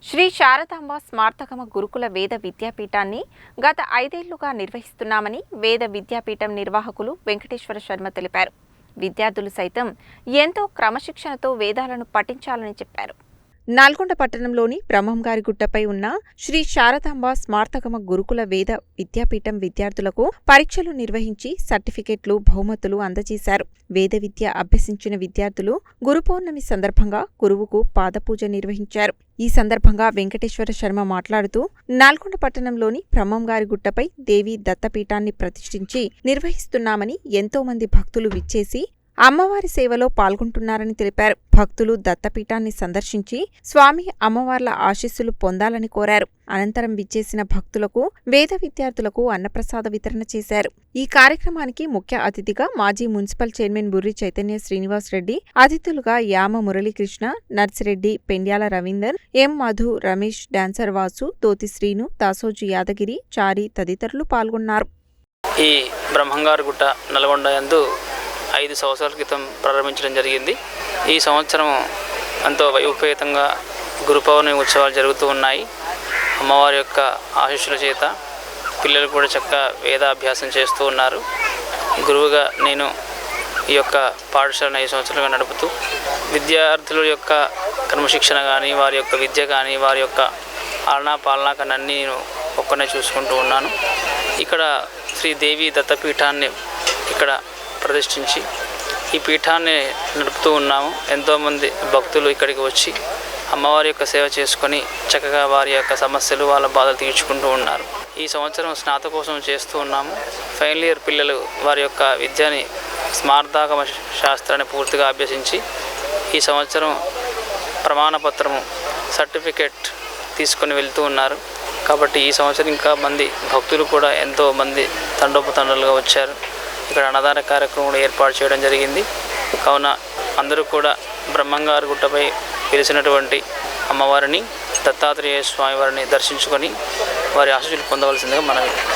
శ్రీ శారదాంబ స్మార్తకమ గురుకుల వేద విద్యాపీఠాన్ని గత 5 ఏళ్లుగా నిర్వహిస్తున్నామని వేద విద్యాపీఠం నిర్వాహకులు వెంకటేశ్వర శర్మ తెలిపారు. విద్యార్థులు సైతం ఎంతో క్రమశిక్షణతో వేదాలను పఠించాలని చెప్పారు. నల్గొండ పట్టణంలోని బ్రహ్మంగారిగుట్టపై ఉన్న శ్రీ శారదాంబ స్మార్తకమ గురుకుల వేద విద్యాపీఠం విద్యార్థులకు పరీక్షలు నిర్వహించి సర్టిఫికెట్లు, బహుమతులు అందజేశారు. వేద విద్య అభ్యసించిన విద్యార్థులు గురు పౌర్ణమి సందర్భంగా గురువుకు పాదపూజ నిర్వహించారు. ఈ సందర్భంగా వెంకటేశ్వర శర్మ మాట్లాడుతూ నల్గొండ పట్టణంలోని బ్రహ్మంగారిగుట్టపై దేవి దత్తపీఠాన్ని ప్రతిష్ఠించి నిర్వహిస్తున్నామని ఎంతో మంది భక్తులు విచ్చేసి అమ్మవారి సేవలో పాల్గొంటున్నారని తెలిపారు. భక్తులు దత్తపీఠాన్ని సందర్శించి స్వామి అమ్మవార్ల ఆశీస్సులు పొందాలని కోరారు. అనంతరం విచ్చేసిన భక్తులకు వేద విద్యార్థులకు అన్నప్రసాద వితరణ చేశారు. ఈ కార్యక్రమానికి ముఖ్య అతిథిగా మాజీ మున్సిపల్ చైర్మన్ బుర్రి చైతన్య శ్రీనివాస్ రెడ్డి, అతిథులుగా యామ మురళీకృష్ణ, నర్సిరెడ్డి, పెండ్యాల రవీందర్, ఎం మధు, రమేష్, డాన్సర్ వాసు, తోతి శ్రీను, దాసోజు యాదగిరి, చారి తదితరులు పాల్గొన్నారు. ఈ బ్రహ్మంగారిగుట్ట నల్గొండ యందు 5 సంవత్సరాల క్రితం ప్రారంభించడం జరిగింది. ఈ సంవత్సరం ఎంతో వైభవపేతంగా గురు పౌర్ణమి ఉత్సవాలు జరుగుతూ ఉన్నాయి. అమ్మవారి యొక్క ఆశీస్సుల చేత పిల్లలు కూడా చక్కగా వేదాభ్యాసం చేస్తూ ఉన్నారు. గురువుగా నేను ఈ యొక్క పాఠశాలను 5 సంవత్సరాలుగా నడుపుతూ విద్యార్థుల యొక్క క్రమశిక్షణ కానీ, వారి యొక్క విద్య కానీ, వారి యొక్క ఆలనా పాలనా కానీ అన్నీ నేను ఒక్కనే చూసుకుంటూ ఉన్నాను. ఇక్కడ శ్రీదేవి దత్తపీఠాన్ని ఇక్కడ ప్రతిష్ఠించి ఈ పీఠాన్ని నడుపుతూ ఉన్నాము. ఎంతోమంది భక్తులు ఇక్కడికి వచ్చి అమ్మవారి యొక్క సేవ చేసుకొని చక్కగా వారి యొక్క సమస్యలు, వాళ్ళ బాధలు తీర్చుకుంటూ ఉన్నారు. ఈ సంవత్సరం స్నాతకోత్సవం చేస్తూ ఉన్నాము. ఫైనల్ ఇయర్ పిల్లలు వారి యొక్క విద్యని స్మార్తాగమ శాస్త్రాన్ని పూర్తిగా అభ్యసించి ఈ సంవత్సరం ప్రమాణపత్రము, సర్టిఫికెట్ తీసుకొని వెళ్తూ ఉన్నారు. కాబట్టి ఈ సంవత్సరం ఇంకా మంది భక్తులు కూడా ఎంతో మంది తండోపతండాలుగా వచ్చారు. ఇక్కడ అన్నదాన కార్యక్రమం కూడా ఏర్పాటు చేయడం జరిగింది. కావున అందరూ కూడా బ్రహ్మంగారిగుట్టపై వెలిసినటువంటి అమ్మవారిని, దత్తాత్రేయ స్వామి వారిని దర్శించుకొని వారి ఆశీస్సులు పొందవలసిందిగా మనవి.